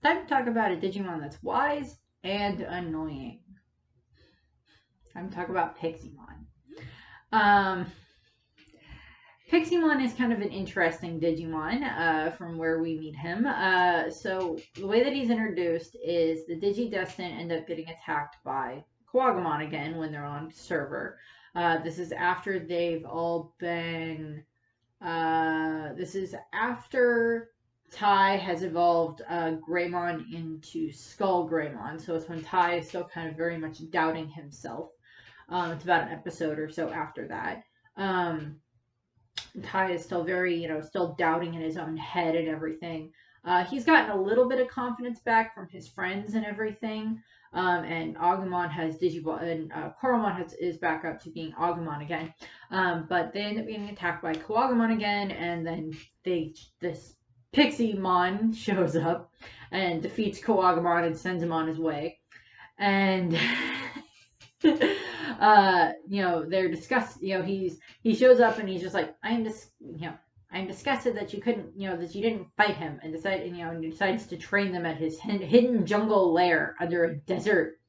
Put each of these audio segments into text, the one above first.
time to talk about a Digimon that's wise and annoying. Time to talk about Piximon. Um, Piximon is kind of an interesting Digimon from where we meet him. So the way that he's introduced is the Digidestined end up getting attacked by Kawagumon again when they're on server. This is after they've all been. This is after Tai has evolved Greymon into Skull Greymon. So it's when Tai is still kind of very much doubting himself. It's about an episode or so after that. Tai is still very, still doubting in his own head and everything. He's gotten a little bit of confidence back from his friends and everything. And Agumon has Digimon, and Koromon is back up to being Agumon again. But they end up being attacked by Kawagumon again, and then this Piximon shows up and defeats Kawagumon and sends him on his way. And they're discussed. He shows up and he's just like, I'm disgusted that you couldn't, that you didn't fight him, and decides to train them at his hidden jungle lair under a desert,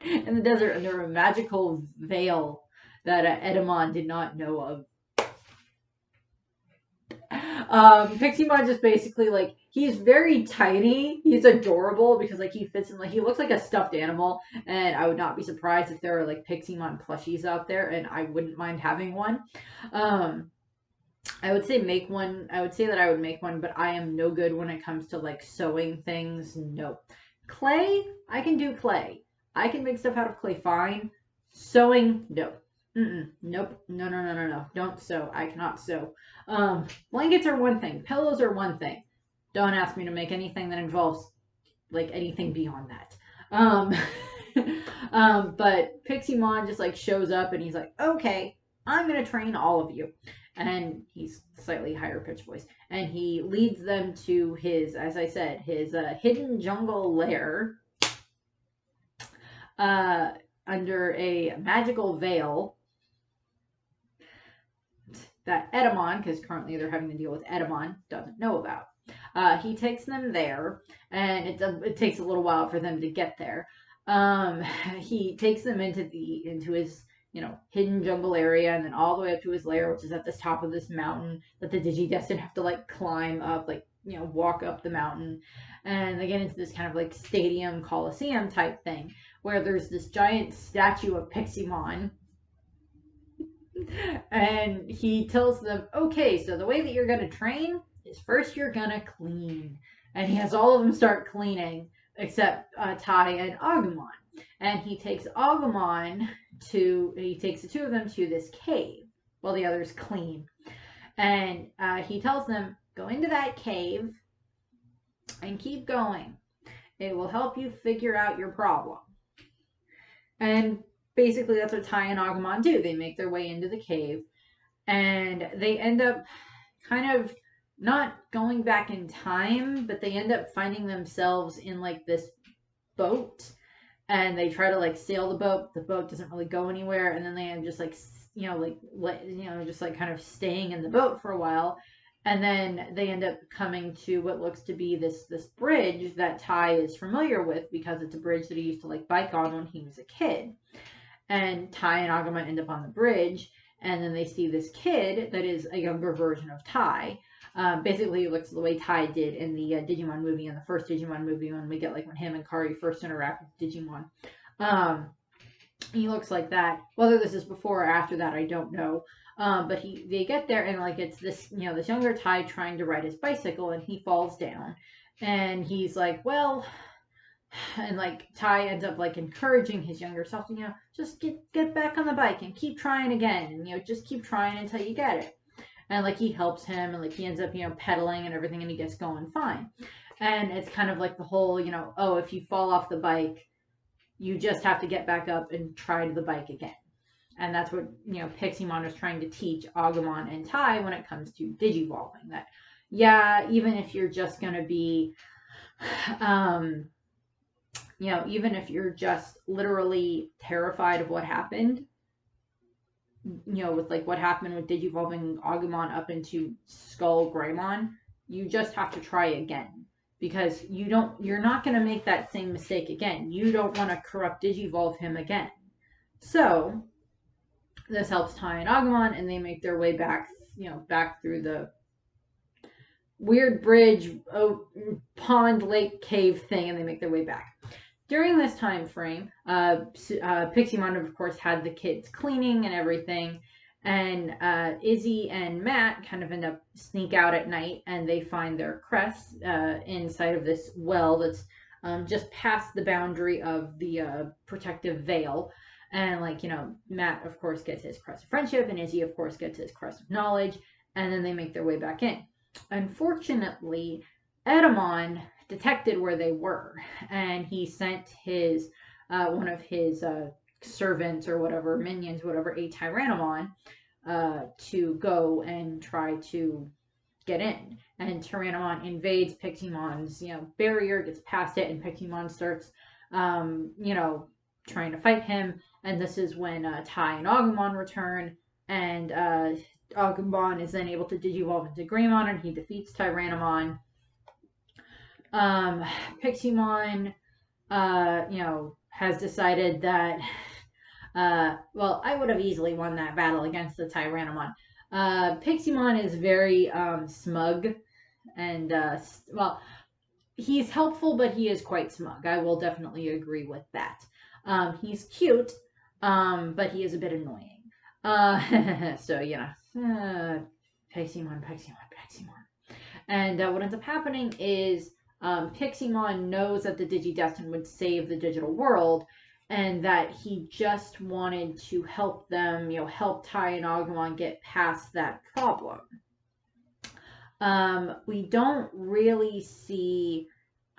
in the desert under a magical veil that Edamon did not know of. Piximon just basically, like, he's very tiny. He's adorable because, like, he fits in, like, he looks like a stuffed animal, and I would not be surprised if there are, like, Piximon plushies out there, and I wouldn't mind having one. I would say make one. I would say that I would make one, but I am no good when it comes to, like, sewing things. Nope. Clay, I can do clay. I can make stuff out of clay fine. Sewing, no. Nope. No. Don't sew. I cannot sew. Blankets are one thing. Pillows are one thing. Don't ask me to make anything that involves, like, anything beyond that. But Piximon just, like, shows up and he's like, okay, I'm gonna train all of you. And he's slightly higher pitched voice. And he leads them to his, as I said, his hidden jungle lair under a magical veil that Edamon, because currently they're having to deal with Edamon, doesn't know about. He takes them there, and it takes a little while for them to get there. He takes them into his hidden jungle area, and then all the way up to his lair, which is at the top of this mountain that the Digidestined have to, like, climb up, like, walk up the mountain. And they get into this kind of, like, stadium coliseum type thing where there's this giant statue of Piximon. And he tells them, okay, so the way that you're going to train is first you're going to clean. And he has all of them start cleaning except Tai and Agumon. And he takes Agumon he takes the two of them to this cave while the others clean. And he tells them, go into that cave and keep going. It will help you figure out your problem. And basically that's what Tai and Agumon do. They make their way into the cave and they end up kind of not going back in time, but they end up finding themselves in, like, this boat. And they try to, like, sail the boat. The boat doesn't really go anywhere. And then they end just, like, just, like, kind of staying in the boat for a while. And then they end up coming to what looks to be this bridge that Tai is familiar with because it's a bridge that he used to, like, bike on when he was a kid. And Tai and Agumon end up on the bridge. And then they see this kid that is a younger version of Tai. Basically, he looks the way Tai did in the Digimon movie, in the first Digimon movie, when we get, like, when him and Kari first interact with Digimon. He looks like that. Whether this is before or after that, I don't know. But they get there, and, like, it's this, this younger Tai trying to ride his bicycle, and he falls down. And he's like, well, and, like, Tai ends up, like, encouraging his younger self, just get back on the bike and keep trying again, and, just keep trying until you get it. And, like, he helps him, and, like, he ends up, pedaling and everything, and he gets going fine. And it's kind of like the whole, oh, if you fall off the bike, you just have to get back up and try the bike again. And that's what, Piximon is trying to teach Agumon and Tai when it comes to digivolving. That, yeah, even if you're just going to be, even if you're just literally terrified of what happened, with, like, what happened with digivolving Agumon up into Skull Greymon, you just have to try again. because you're not going to make that same mistake again. You don't want to corrupt Digivolve him again. So this helps Tai and Agumon, and they make their way back, back through the weird bridge, pond, lake, cave thing, and they make their way back. During this time frame, Piximon, of course, had the kids cleaning and everything, and Izzy and Matt kind of end up sneak out at night, and they find their crest inside of this well that's just past the boundary of the protective veil. And Matt, of course, gets his crest of friendship, and Izzy, of course, gets his crest of knowledge, and then they make their way back in. Unfortunately, Edamon detected where they were, and he sent his one of his servants or whatever, minions, whatever, a Tyrannomon, to go and try to get in. And Tyrannomon invades Piximon's barrier, gets past it, and Piximon starts trying to fight him. And this is when Tai and Agumon return, and Agumon is then able to digivolve into Greymon, and he defeats Tyrannomon. Piximon, has decided that, well, I would have easily won that battle against the Tyrannomon. Piximon is very smug, and, well, he's helpful, but he is quite smug. I will definitely agree with that. He's cute, but he is a bit annoying. So, Piximon. And what ends up happening is Piximon knows that the Digidestin would save the digital world, and that he just wanted to help them, help Tai and Agumon get past that problem. We don't really see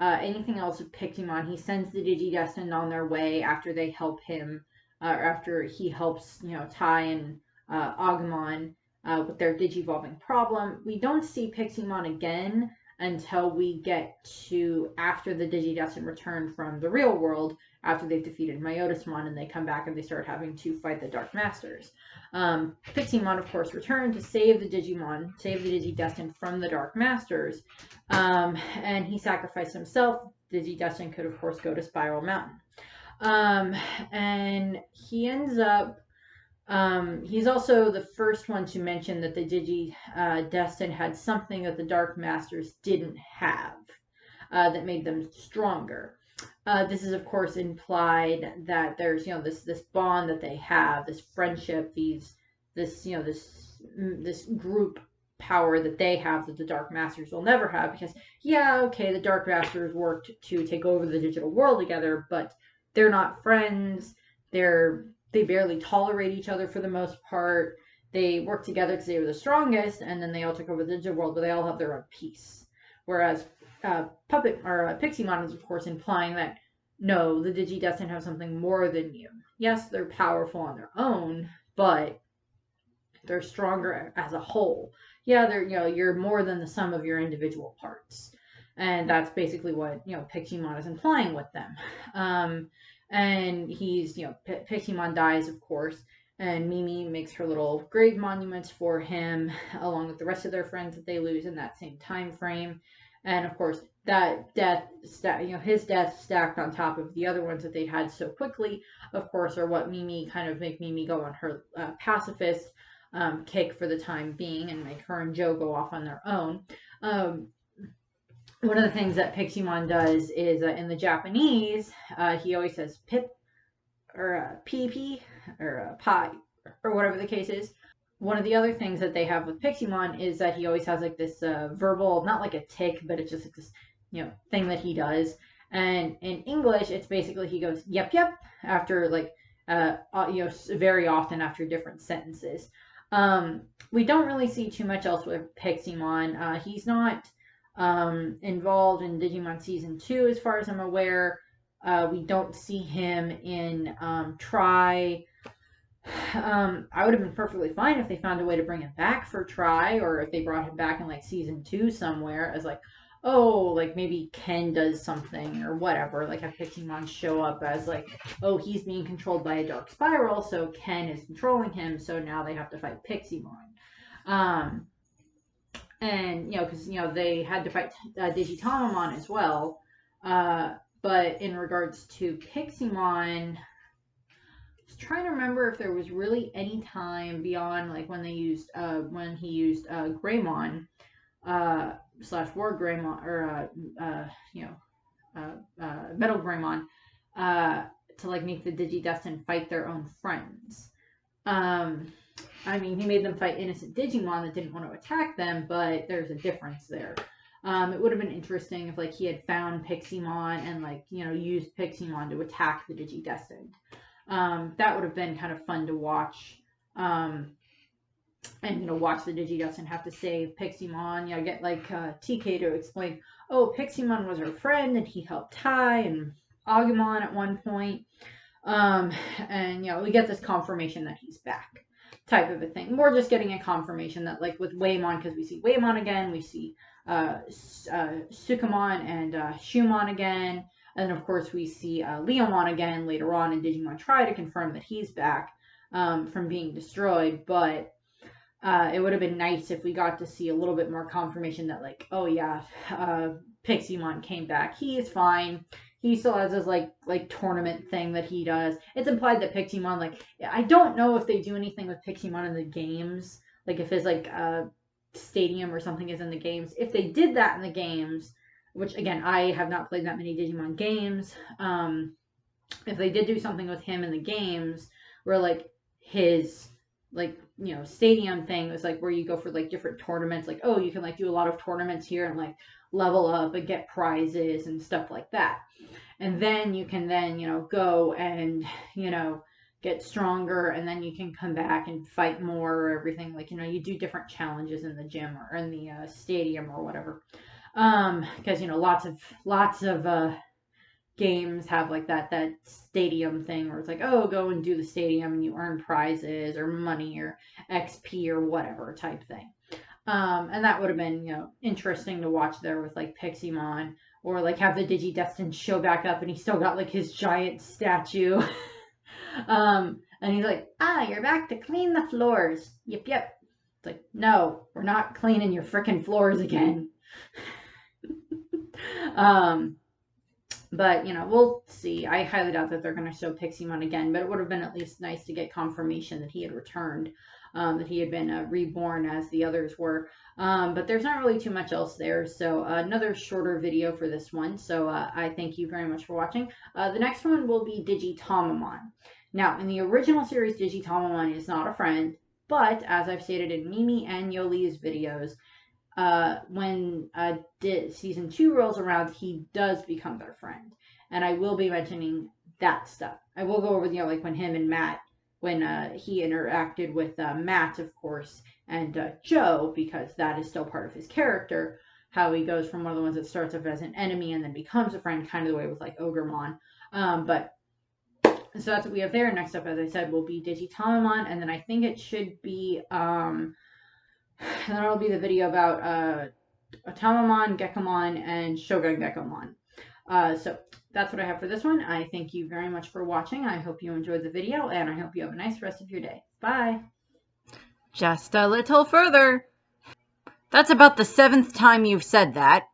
anything else with Piximon. He sends the Digidestin on their way after they help him, or after he helps, Tai and Agumon with their digivolving problem. We don't see Piximon again until we get to after the Digidestin return from the real world, after they've defeated Myotismon, and they come back and they start having to fight the Dark Masters. Piximon, of course, returned to save the Digidestin from the Dark Masters, and he sacrificed himself. Digidestin could, of course, go to Spiral Mountain. And he ends up, he's also the first one to mention that the Digidestin had something that the Dark Masters didn't have, that made them stronger. This is, of course, implied that there's, this bond that they have, this friendship, this group power that they have that the Dark Masters will never have, because, the Dark Masters worked to take over the digital world together, but they're not friends. They barely tolerate each other for the most part. They work together because they were the strongest, and then they all took over the digital world, but they all have their own piece. Whereas Piximon is, of course, implying that no, the Digidestin have something more than you. Yes, they're powerful on their own, but they're stronger as a whole. You're more than the sum of your individual parts. And that's basically what, Piximon is implying with them. And he's, Piximon dies, of course, and Mimi makes her little grave monuments for him, along with the rest of their friends that they lose in that same time frame. And of course, that death, his death stacked on top of the other ones that they'd had so quickly, of course, are what make Mimi go on her pacifist kick for the time being, and make her and Joe go off on their own. One of the things that Piximon does is, in the Japanese, he always says pip, or PP, or pie, or whatever the case is. One of the other things that they have with Piximon is that he always has this verbal, not like a tick, but it's just like this, thing that he does. And in English, it's basically he goes yep after very often after different sentences. We don't really see too much else with Piximon. He's not involved in Digimon Season 2 as far as I'm aware. We don't see him in Tri. I would have been perfectly fine if they found a way to bring him back for Tri, or if they brought him back in Season 2 somewhere as maybe Ken does something or whatever, have Piximon show up as he's being controlled by a dark spiral, so Ken is controlling him, so now they have to fight Piximon. And because they had to fight Digitamamon as well. But in regards to Piximon, I was trying to remember if there was really any time beyond like when he used Greymon slash War Greymon or Metal Greymon uh, to like make the Digidestined fight their own friends. Um, I mean, he made them fight innocent Digimon that didn't want to attack them, but there's a difference there. It would have been interesting if like he had found Piximon and like used Piximon to attack the Digidestined. That would have been kind of fun to watch. And watch the Digidestined have to save Piximon. Get like TK to explain, oh, Piximon was her friend and he helped Tai and Agumon at one point. And we get this confirmation that he's back, type of a thing. More just getting a confirmation that like with Waymon, because we see Waymon again, we see Sukamon and Shumon again, and of course we see Leomon again later on, and Digimon try to confirm that he's back from being destroyed, but it would have been nice if we got to see a little bit more confirmation that like, oh yeah, Piximon came back. He is fine. He still has his like tournament thing that he does. It's implied that Piximon, like, I don't know if they do anything with Piximon in the games, like if his like stadium or something is in the games. If they did that in the games, which again I have not played that many Digimon games, if they did do something with him in the games where like his like stadium thing was like where you go for like different tournaments, like, oh, you can like do a lot of tournaments here and like level up and get prizes and stuff like that, and then you can then go and get stronger, and then you can come back and fight more or everything, like you do different challenges in the gym or in the stadium or whatever, because lots of games have like that stadium thing where it's like, oh, go and do the stadium and you earn prizes or money or XP or whatever type thing. And that would have been interesting to watch there with like Piximon, or like have the Digidestined show back up and he's still got like his giant statue. And he's like, you're back to clean the floors. Yep. It's like, no, we're not cleaning your freaking floors again. But we'll see. I highly doubt that they're going to show Piximon again, but it would have been at least nice to get confirmation that he had returned, that he had been reborn as the others were. But there's not really too much else there, so another shorter video for this one. So I thank you very much for watching. The next one will be Digitamamon. Now, in the original series, Digitamamon is not a friend, but as I've stated in Mimi and Yoli's videos, when season 2 rolls around, he does become their friend, and I will be mentioning that stuff. I will go over like when him and Matt, when he interacted with Matt, of course, and Joe, because that is still part of his character, how he goes from one of the ones that starts off as an enemy and then becomes a friend, kind of the way with like Ogremon. But so that's what we have there. Next up, as I said, will be Digitamamon, and then I think it should be and then it'll be the video about Atamamon, Gekomon, and Shogun Gekomon. So that's what I have for this one. I thank you very much for watching. I hope you enjoyed the video, and I hope you have a nice rest of your day. Bye. Just a little further. That's about the 7th time you've said that.